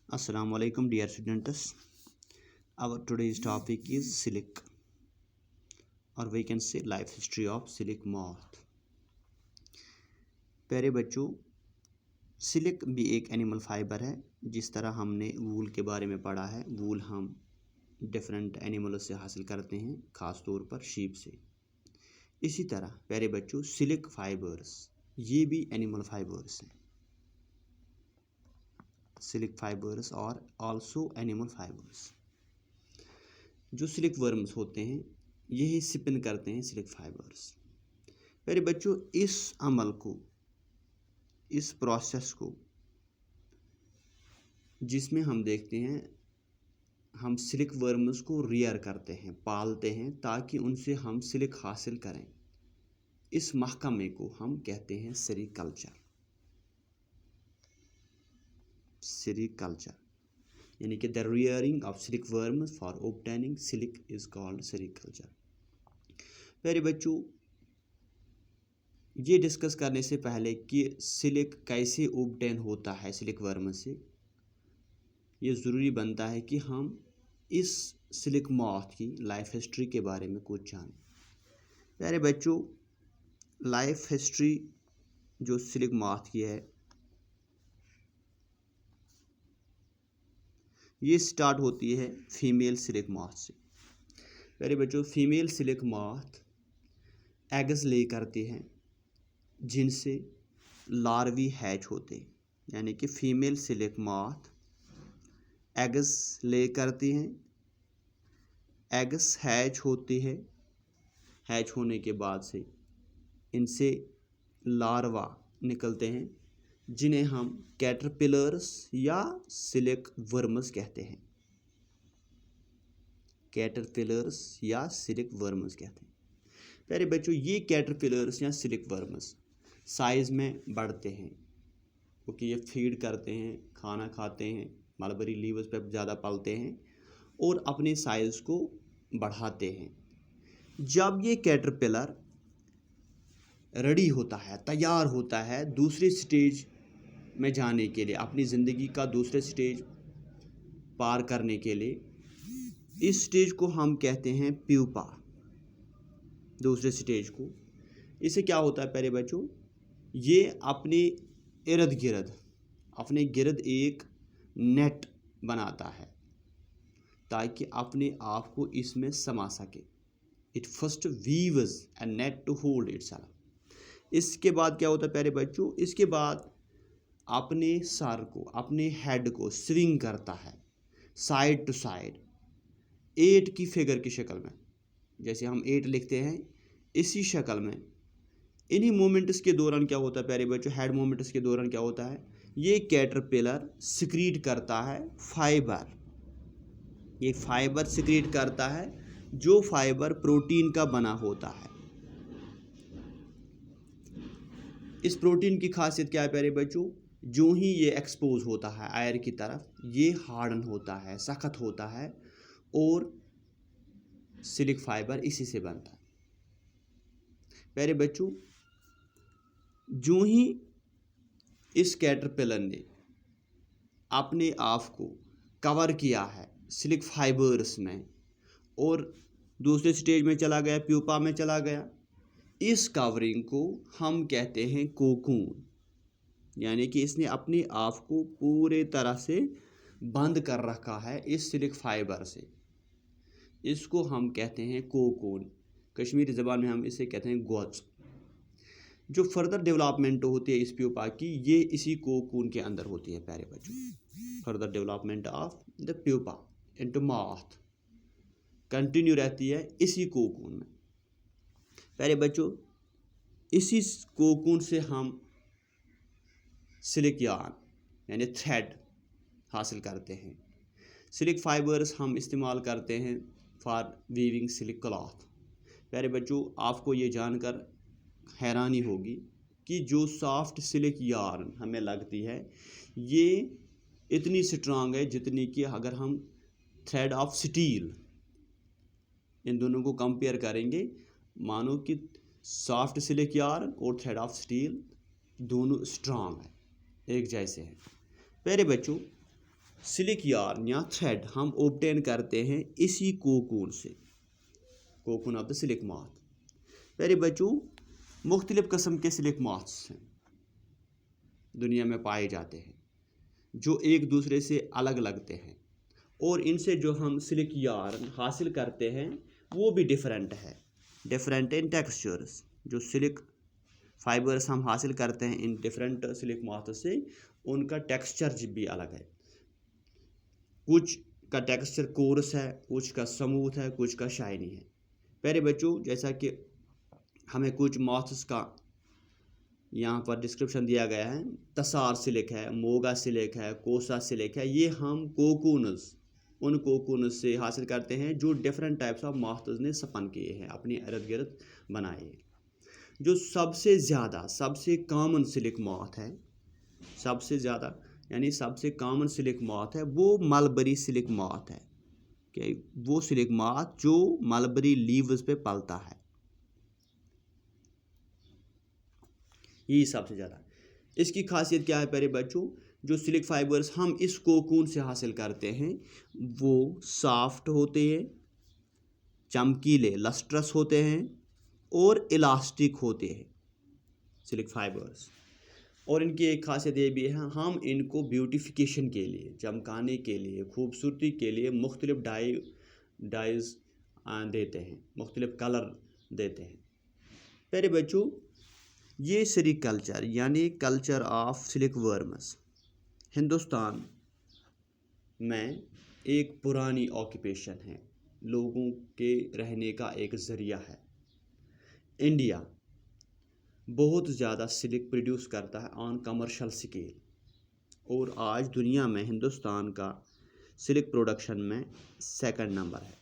Assalamu alaikum dear students. Our today's topic is silk, or we can say life history of silk moth. प्यारे बच्चों, silk भी एक animal fibre है। जिस तरह हमने वूल के बारे में पढ़ा है, वूल हम डिफरेंट एनिमलों से हासिल करते हैं, ख़ास तौर पर शीप से। इसी तरह प्यारे बच्चों, सिल्क फाइबर्स ये भी एनिमल फाइबर्स हैं। सिल्क फाइबर्स और आल्सो एनिमल फाइबर्स। जो सिल्क वर्म्स होते हैं यही स्पिन करते हैं सिल्क फाइबर्स। प्यारे बच्चों, इस अमल को, इस प्रोसेस को, जिसमें हम देखते हैं हम सिल्क वर्म्स को रियर करते हैं, पालते हैं, ताकि उनसे हम सिल्क हासिल करें। इस महकमे को हम कहते हैं सेरीकल्चर। सेरीकल्चर यानी कि the rearing of silk worms for obtaining silk is called sericulture. प्यारे बच्चों, ये डिस्कस करने से पहले कि सिल्क कैसे ऑब्टेन होता है सिल्क वर्म से, ये ज़रूरी बनता है कि हम इस सिल्क मॉथ की लाइफ हिस्ट्री के बारे में कुछ जानें। प्यारे बच्चों, लाइफ हिस्ट्री जो सिल्क मॉथ की है ये स्टार्ट होती है फीमेल सिल्क मॉथ से। प्यारे बच्चों, फीमेल सिल्क मॉथ एग्स ले करती हैं जिनसे लार्वी हैच होते हैं। यानी कि फीमेल सिल्क मॉथ एग्स ले करती हैं, एग्स हैच होती है, हैच होने के बाद से इनसे लार्वा निकलते हैं जिन्हें हम कैटरपिलर्स या सिल्क वर्म्स कहते हैं। कैटरपिलर्स या सिल्क वर्म्स कहते हैं। प्यारे बच्चों, ये कैटरपिलर्स या सिल्क वर्म्स साइज़ में बढ़ते हैं क्योंकि ये फीड करते हैं, खाना खाते हैं, मलबरी लीव्स पर ज़्यादा पलते हैं और अपने साइज़ को बढ़ाते हैं। जब ये कैटरपिलर रेडी होता है, तैयार होता है दूसरे स्टेज में जाने के लिए, अपनी ज़िंदगी का दूसरे स्टेज पार करने के लिए, इस स्टेज को हम कहते हैं प्यूपा। दूसरे स्टेज को, इससे क्या होता है प्यारे बच्चों, ये अपने इर्द गिर्द एक नेट बनाता है ताकि अपने आप को इसमें समा सके। It first weaves a net to hold itself. इसके बाद क्या होता है प्यारे बच्चों, इसके बाद अपने सर को, अपने हेड को स्विंग करता है साइड टू साइड 8 की फिगर की शक्ल में। जैसे हम 8 लिखते हैं, इसी शक्ल में। इन्हीं मोमेंट्स के दौरान क्या होता है प्यारे बच्चों, हेड मोमेंट्स के दौरान क्या होता है, ये कैटरपिलर सिक्रीट करता है फाइबर। ये फाइबर सिक्रीट करता है जो फाइबर प्रोटीन का बना होता है। इस प्रोटीन की खासियत क्या है प्यारे बच्चों, जो ही ये एक्सपोज होता है एयर की तरफ, ये हार्डन होता है, सख्त होता है, और सिल्क फाइबर इसी से बनता है। प्यारे बच्चों, जो ही इस कैटरपिलर ने अपने आप को कवर किया है सिल्क फाइबर्स में और दूसरे स्टेज में चला गया, प्यूपा में चला गया, इस कवरिंग को हम कहते हैं कोकून। यानी कि इसने अपने आप को पूरे तरह से बंद कर रखा है इस सिल्क फाइबर से। इसको हम कहते हैं कोकून। कश्मीरी ज़बान में हम इसे कहते हैं गोच। जो फर्दर डेवलपमेंट होती है इस प्यूपा की, ये इसी कोकून के अंदर होती है प्यारे बच्चों। Further development of the pupa into moth continue रहती है इसी कोकून में। प्यारे बच्चों, इसी कोकून से हम सिल्क यार्न यानी थ्रेड हासिल करते हैं। सिल्क फाइबर्स हम इस्तेमाल करते हैं फॉर वीविंग सिल्क क्लॉथ। प्यारे बच्चों, आपको ये जानकर हैरानी होगी कि जो सॉफ्ट सिल्क यार्न हमें लगती है, ये इतनी स्ट्रांग है जितनी कि अगर हम थ्रेड ऑफ स्टील, इन दोनों को कंपेयर करेंगे, मानो कि सॉफ्ट सिल्क यार्न और थ्रेड ऑफ स्टील दोनों स्ट्रांग है, एक जैसे हैं। प्यारे बच्चों, सिल्क यार्न या थ्रेड हम ऑब्टेन करते हैं इसी कोकून से, cocoon of the silk moth. प्यारे बच्चों, मुख्तलिफ़ किस्म के सिल्क मॉथ्स हैं दुनिया में पाए जाते हैं जो एक दूसरे से अलग लगते हैं, और इनसे जो हम सिल्क यार्न हासिल करते हैं वो भी डिफरेंट है, डिफरेंट इन टेक्सचर्स। जो सिल्क फाइबर्स हम हासिल करते हैं इन डिफरेंट सिल्क मॉथ से, उनका टेक्सचर भी अलग है। कुछ का टेक्सचर कोर्स है, कुछ का स्मूथ है, कुछ का शाइनी है। प्यारे बच्चों, जैसा कि हमें कुछ मॉथ्स का यहाँ पर डिस्क्रिप्शन दिया गया है, तसार सिल्क है, मोगा सिल्क है, कोसा सिल्क है, ये हम कोकूनस, उन कोकूनस से हासिल करते हैं जो डिफरेंट टाइप्स ऑफ मॉथ्स ने स्पन किए हैं, अपने इर्द गिर्द बनाए। जो सबसे ज़्यादा सबसे कॉमन सिल्क मॉथ है, सबसे ज़्यादा यानी सबसे कॉमन सिल्क मॉथ है, वो मलबरी सिल्क मॉथ है। कि वो सिल्क मॉथ जो मलबरी लीव्स पे पलता है, यही सबसे ज़्यादा। इसकी खासियत क्या है प्यारे बच्चों? जो सिल्क फाइबर्स हम इस कोकून से हासिल करते हैं वो सॉफ्ट होते हैं, चमकीले लस्ट्रस होते हैं और इलास्टिक होते हैं सिल्क फाइबर्स। और इनकी एक खासियत ये भी है, हम इनको ब्यूटिफिकेशन के लिए, चमकाने के लिए, खूबसूरती के लिए मुख्तलिफ डाइज देते हैं, मुख्तलिफ कलर देते हैं। प्यारे बच्चों, ये सेरीकल्चर यानी culture of silk worms Hindustan में एक पुरानी ऑक्यूपेशन है, लोगों के रहने का एक ज़रिया है। इंडिया बहुत ज़्यादा सिल्क प्रोड्यूस करता है ऑन कमर्शियल स्केल, और आज दुनिया में हिंदुस्तान का सिल्क प्रोडक्शन में सेकंड नंबर है,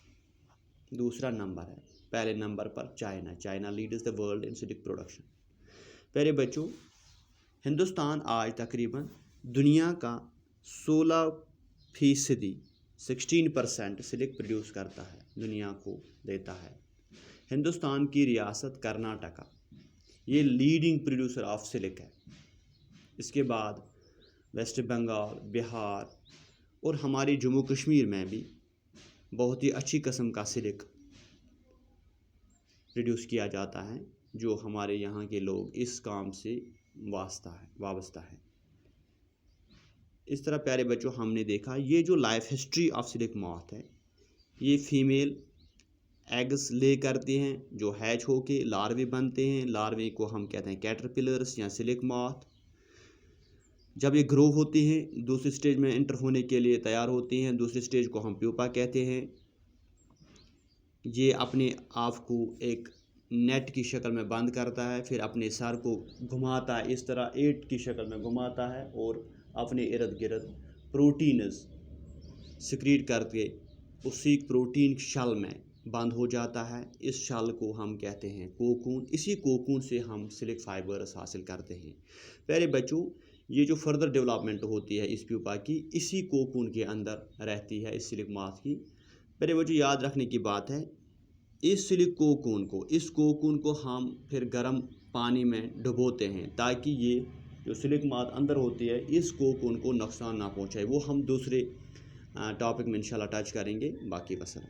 दूसरा नंबर है, पहले नंबर पर China leads the world in silk production. प्यारे बच्चों, हिंदुस्तान आज तकरीबन दुनिया का 16% सिल्क प्रोड्यूस करता है, दुनिया को देता है। हिंदुस्तान की रियासत कर्नाटका ये लीडिंग प्रोड्यूसर ऑफ सिल्क है। इसके बाद वेस्ट बंगाल, बिहार और हमारी जम्मू कश्मीर में भी बहुत ही अच्छी किस्म का सिल्क प्रोड्यूस किया जाता है, जो हमारे यहाँ के लोग इस काम से वाबस्ता है। इस तरह प्यारे बच्चों, हमने देखा ये जो life history of silk moth है, ये फीमेल एग्स ले करती हैं जो हैच होके लार्वे बनते हैं। लार्वे को हम कहते हैं कैटरपिलर्स या सिल्क मॉथ। जब ये ग्रो होती हैं, दूसरी स्टेज में एंटर होने के लिए तैयार होती हैं, दूसरी स्टेज को हम प्यूपा कहते हैं। ये अपने आप को एक नेट की शक्ल में बंद करता है, फिर अपने सर को घुमाता है, इस तरह 8 की शक्ल में घुमाता है और अपने इर्द गिर्द प्रोटीन्स सिक्रीट करके उसी प्रोटीन शल में बंद हो जाता है। इस शल को हम कहते हैं कोकून। इसी कोकून से हम सिल्क फाइबर्स हासिल करते हैं। प्यारे बच्चों, ये जो फर्दर डेवलपमेंट होती है इस प्यूपा की, इसी कोकून के अंदर रहती है इस सिल्क मॉथ की। प्यारे बच्चों, याद रखने की बात है, इस सिल्क कोकून को हम फिर गर्म पानी में डुबोते हैं ताकि ये जो सिल्क मॉथ अंदर होती है इस कोकून को नुकसान ना पहुँचाए। वो हम दूसरे टॉपिक में इंशाल्लाह टच करेंगे। बाकी वसल्लम।